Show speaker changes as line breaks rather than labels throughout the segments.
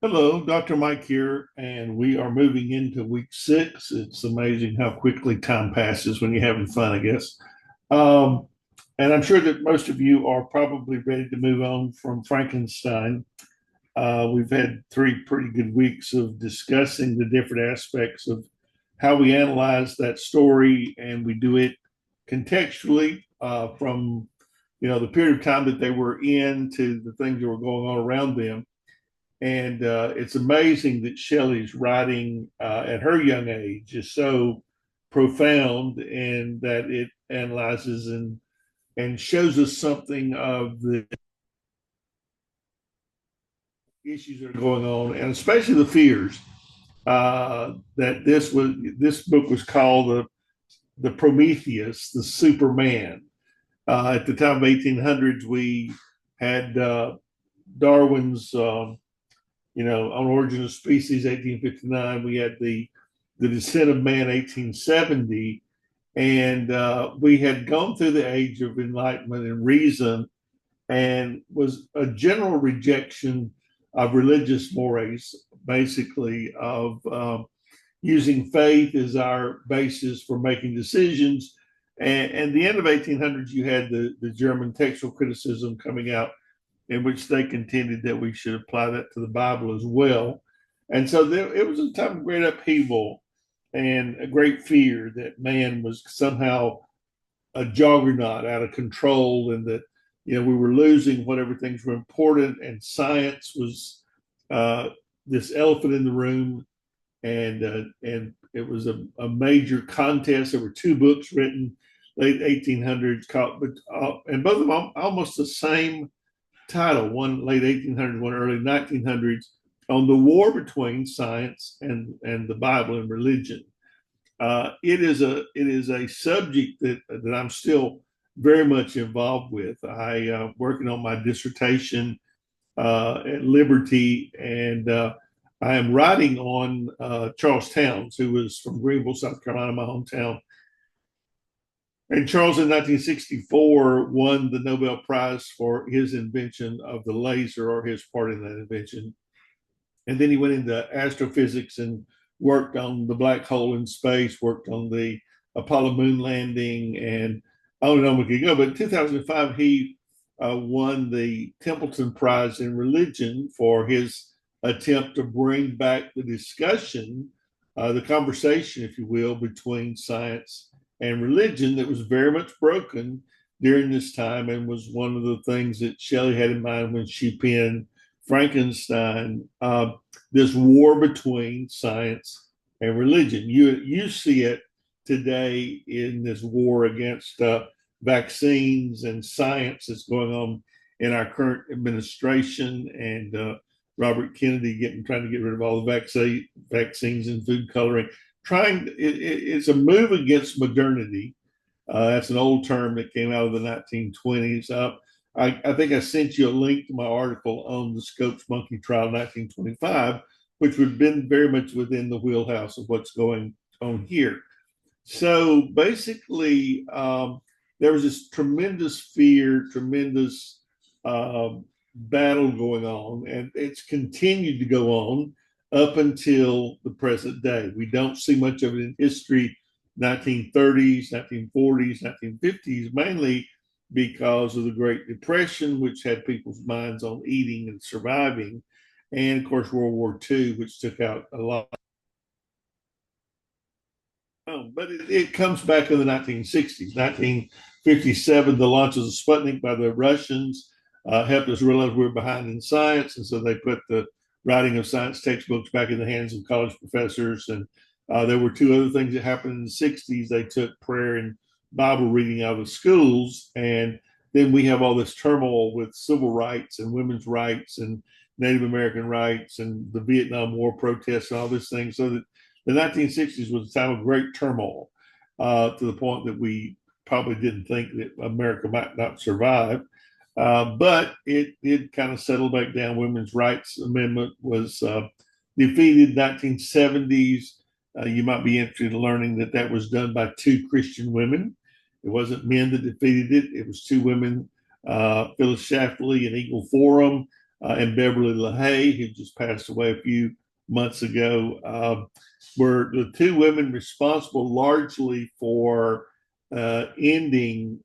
Hello, Dr. Mike here, and we are moving into week 6. It's amazing how quickly time passes when you're having fun, I guess. Um, and I'm sure that most of you are probably ready to move on from Frankenstein. We've had 3 pretty good weeks of discussing the different aspects of how we analyze that story, and we do it contextually from the period of time that they were in to the things that were going on around them. And it's amazing that Shelley's writing at her young age is so profound and that it analyzes and shows us something of the issues that are going on, and especially the fears that this book was called the Prometheus, the Superman. At the time of 1800s, we had Darwin's on Origin of Species, 1859. We had the Descent of Man, 1870, and we had gone through the age of enlightenment and reason, and was a general rejection of religious mores, basically of using faith as our basis for making decisions. And the end of 1800s, you had the German textual criticism coming out in which they contended that we should apply that to the Bible as well. And so it was a time of great upheaval and a great fear that man was somehow a juggernaut out of control, and that we were losing whatever things were important, and science was uh, this elephant in the room, and it was a major contest. There were 2 books written late 1800s called, but and both of them almost the same title, one late 1800s, one early 1900s, on the war between science and the Bible and religion. It is a subject that I'm still very much involved with. I working on my dissertation at Liberty, and I am writing on Charles Towns, who was from Greenville, South Carolina, my hometown. And Charles in 1964 won the Nobel Prize for his invention of the laser, or his part in that invention. And then he went into astrophysics and worked on the black hole in space, worked on the Apollo moon landing, and on we could go. But in 2005, he won the Templeton Prize in Religion for his attempt to bring back the discussion, the conversation, if you will, between science and religion that was very much broken during this time, and was one of the things that Shelley had in mind when she penned Frankenstein. This war between science and religion. You see it today in this war against vaccines and science that's going on in our current administration, and Robert Kennedy trying to get rid of all the vaccines and food coloring. It's a move against modernity. That's an old term that came out of the 1920s. I think I sent you a link to my article on the Scopes monkey trial 1925, which would have been very much within the wheelhouse of what's going on here. So basically, there was this tremendous fear, tremendous battle going on, and it's continued to go on up until the present day. We don't see much of it in history, 1930s, 1940s, 1950s, mainly because of the Great Depression, which had people's minds on eating and surviving, and of course World War II, which took out a lot. But it comes back in the 1960s. 1957, the launch of the Sputnik by the Russians helped us realize we were behind in science, and so they put the writing of science textbooks back in the hands of college professors. And there were 2 other things that happened in the 60s. They took prayer and Bible reading out of schools, and then we have all this turmoil with civil rights and women's rights and Native American rights and the Vietnam War protests and all these things. So that the 1960s was a time of great turmoil, to the point that we probably didn't think that America might not survive. But it did kind of settle back down. Women's rights amendment was defeated in 1970s. You might be interested in learning that that was done by 2 Christian women. It wasn't men that defeated it. It was 2 women, Phyllis Schlafly and Eagle Forum. and Beverly LaHaye, who just passed away a few months ago, were the two women responsible largely for ending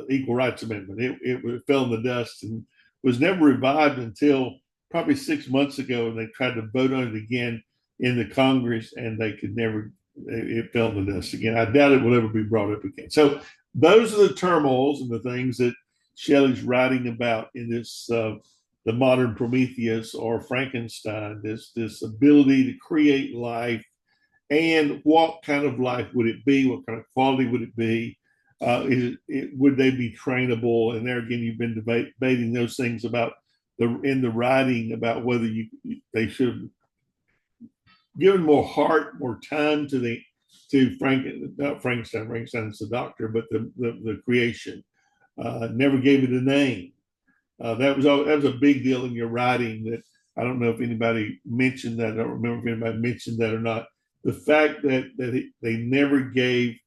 equal rights amendment. It fell in the dust and was never revived until probably 6 months ago, and they tried to vote on it again in the Congress, and they could never. It fell in the dust again. I doubt it will ever be brought up again. So those are the turmoils and the things that Shelley's writing about in this the modern Prometheus or Frankenstein. This ability to create life, and what kind of life would it be? What kind of quality would it be? Would they be trainable? And there again, you've been debating those things about in the writing about whether they should have given more heart, more time to not Frankenstein. Frankenstein is the doctor, but the creation. Never gave it a name. That was a big deal in your writing. That I don't know if anybody mentioned that. I don't remember if anybody mentioned that or not. The fact that they never gave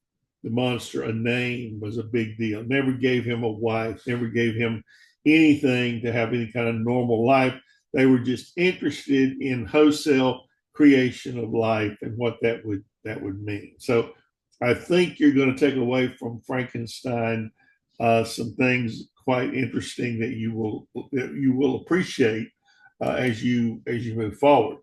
the monster a name was a big deal. Never gave him a wife. Never gave him anything to have any kind of normal life. They were just interested in wholesale creation of life and what that would mean. So I think you're going to take away from Frankenstein some things quite interesting that you will appreciate as you move forward.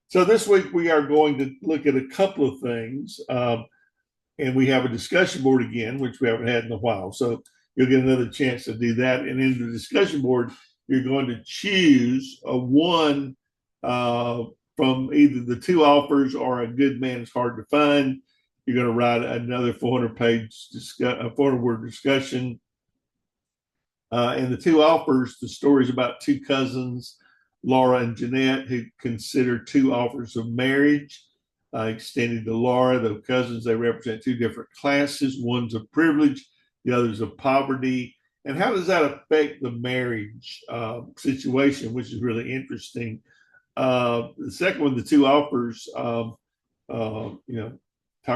So this week we are going to look at a couple of things, and we have a discussion board again, which we haven't had in a while. So you'll get another chance to do that. And in the discussion board, you're going to choose one from either the two offers or A Good Man Is Hard to Find. You're going to write another 400-word discussion. And the two offers, the stories about two cousins, Laura and Jeanette, who consider two offers of marriage extended to Laura. The cousins, they represent two different classes. One's of privilege, the other's of poverty. And how does that affect the marriage situation, which is really interesting. The second one, the two offers, talk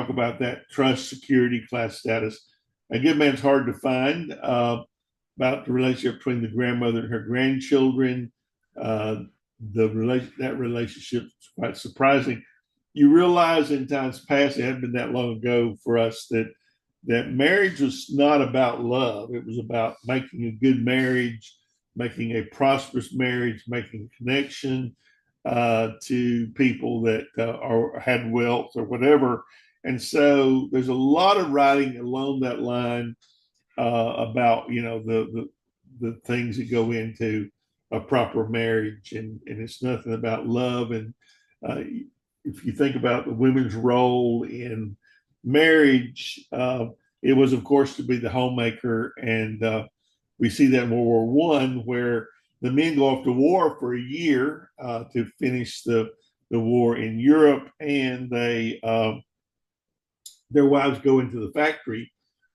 about that trust, security, class status. A Good Man's Hard to Find, about the relationship between the grandmother and her grandchildren. That relationship is quite surprising. You realize in times past, it hadn't been that long ago for us, that marriage was not about love. It was about making a good marriage, making a prosperous marriage, making a connection to people that had wealth or whatever. And so there's a lot of writing along that line about the things that go into a proper marriage, and it's nothing about love. And if you think about the women's role in marriage, it was, of course, to be the homemaker, and we see that in World War I, where the men go off to war for a year to finish the war in Europe, and their wives go into the factory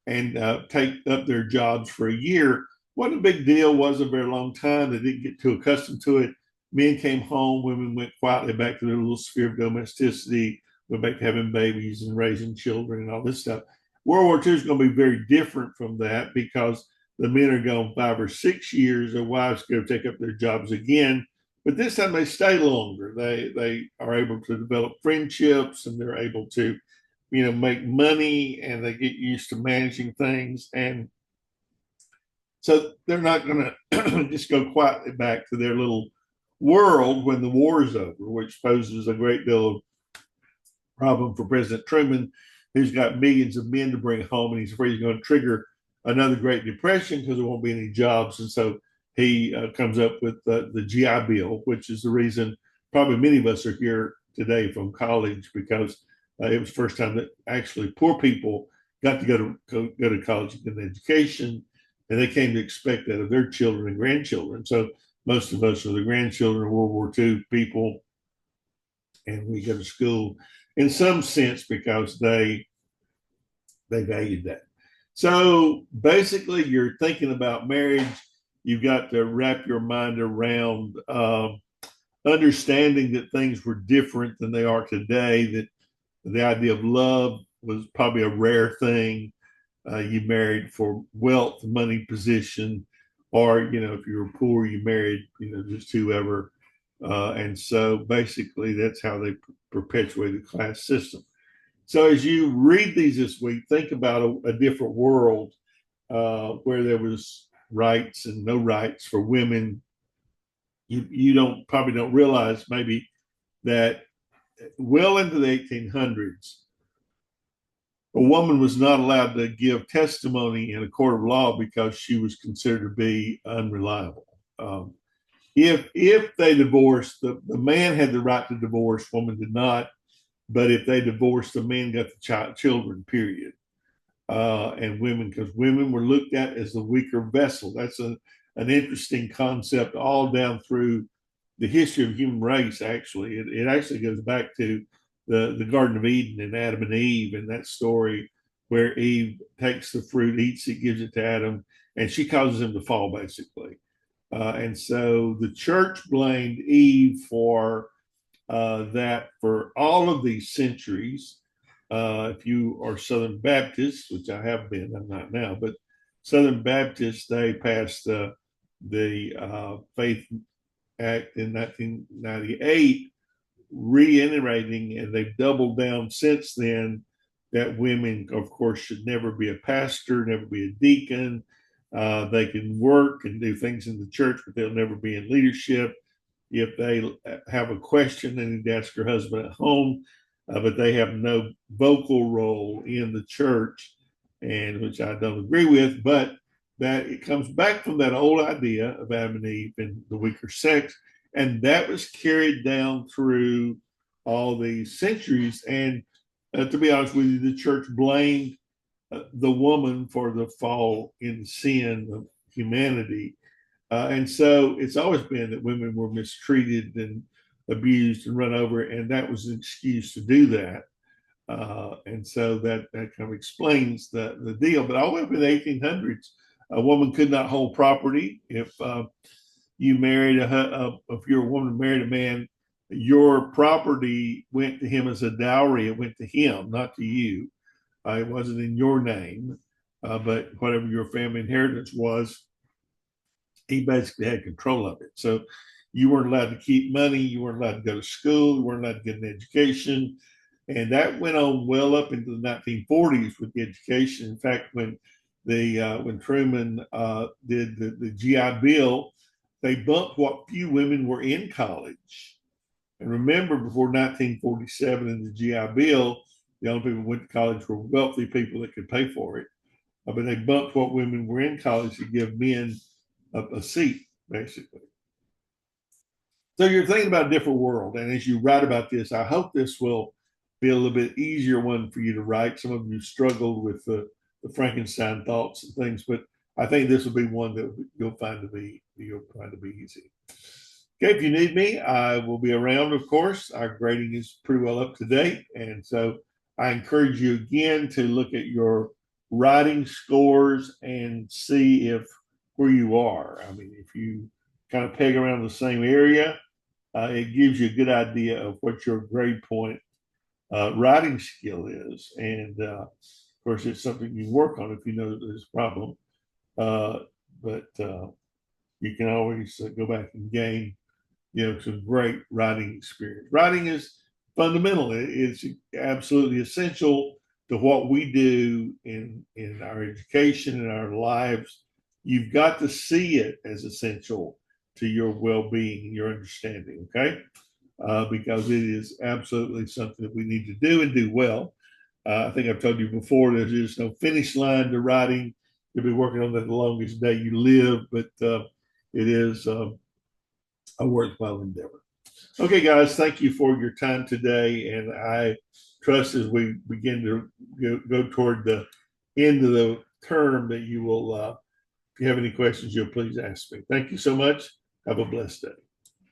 and take up their jobs for a year. Wasn't a big deal, wasn't a very long time. They didn't get too accustomed to it. Men came home, women went quietly back to their little sphere of domesticity, went back to having babies and raising children and all this stuff. World War II is going to be very different from that, because the men are gone 5 or 6 years. Their wives go take up their jobs again, but this time they stay longer. They are able to develop friendships, and they're able to make money, and they get used to managing things. And so they're not going to just go quietly back to their little world when the war is over, which poses a great deal of problem for President Truman, who's got millions of men to bring home, and he's afraid he's going to trigger another Great Depression because there won't be any jobs. And so he comes up with the GI Bill, which is the reason probably many of us are here today from college, because it was the first time that actually poor people got to go to college and get an education, and they came to expect that of their children and grandchildren. So most of us are the grandchildren of World War II people, and we go to school in some sense because they valued that. So basically, you're thinking about marriage. You've got to wrap your mind around understanding that things were different than they are today, that the idea of love was probably a rare thing. You married for wealth, money, position, or, if you were poor, you married, just whoever. And so basically that's how they perpetuate the class system. So as you read these this week, think about a different world where there was rights and no rights for women. You don't probably don't realize maybe that well into the 1800s, a woman was not allowed to give testimony in a court of law because she was considered to be unreliable. If they divorced, the man had the right to divorce, woman did not. But if they divorced, the man got the children, period. And women, because women were looked at as the weaker vessel. That's an interesting concept all down through the history of the human race, actually. It actually goes back to the Garden of Eden and Adam and Eve and that story where Eve takes the fruit, eats it, gives it to Adam, and she causes him to fall, basically. And so the church blamed Eve for that for all of these centuries. If you are Southern Baptist, which I have been, I'm not now, but Southern Baptists, they passed the Faith Act in 1998, reiterating, and they've doubled down since then that women, of course, should never be a pastor, never be a deacon. They can work and do things in the church, but they'll never be in leadership. If they have a question, they need to ask her husband at home, but they have no vocal role in the church, and which I don't agree with. But that it comes back from that old idea of Adam and Eve and the weaker sex, and that was carried down through all these centuries. And to be honest with you, the church blamed the woman for the fall in sin of humanity. And so it's always been that women were mistreated and abused and run over, and that was an excuse to do that. And so that kind of explains the deal. But all the way up in the 1800s, a woman could not hold property. If you married if you're a woman married a man, your property went to him as a dowry. It went to him, not to you. It wasn't in your name, but whatever your family inheritance was, he basically had control of it. So you weren't allowed to keep money. You weren't allowed to go to school. You weren't allowed to get an education. And that went on well up into the 1940s with the education. In fact, when Truman did the GI Bill, they bumped what few women were in college. And remember, before 1947 in the GI Bill, the only people who went to college were wealthy people that could pay for it. But they bumped what women were in college to give men a seat, basically. So you're thinking about a different world. And as you write about this, I hope this will be a little bit easier one for you to write. Some of you struggled with the Frankenstein thoughts and things, but I think this will be one that you'll find to be easy. Okay, if you need me, I will be around, of course. Our grading is pretty well up to date. And so I encourage you again to look at your writing scores and see if where you are. I mean, if you kind of peg around the same area, it gives you a good idea of what your grade point writing skill is. And of course, it's something you work on if you know there's a problem. But you can always go back and gain, some great writing experience. Writing is fundamental. It's absolutely essential to what we do in our education and our lives. You've got to see it as essential to your well-being and your understanding, okay? Because it is absolutely something that we need to do and do well. I think I've told you before, there's just no finish line to writing. You'll be working on that the longest day you live, but it is a worthwhile endeavor. Okay, guys, thank you for your time today. And I trust as we begin to go toward the end of the term that you will, if you have any questions, you'll please ask me. Thank you so much. Have a blessed day.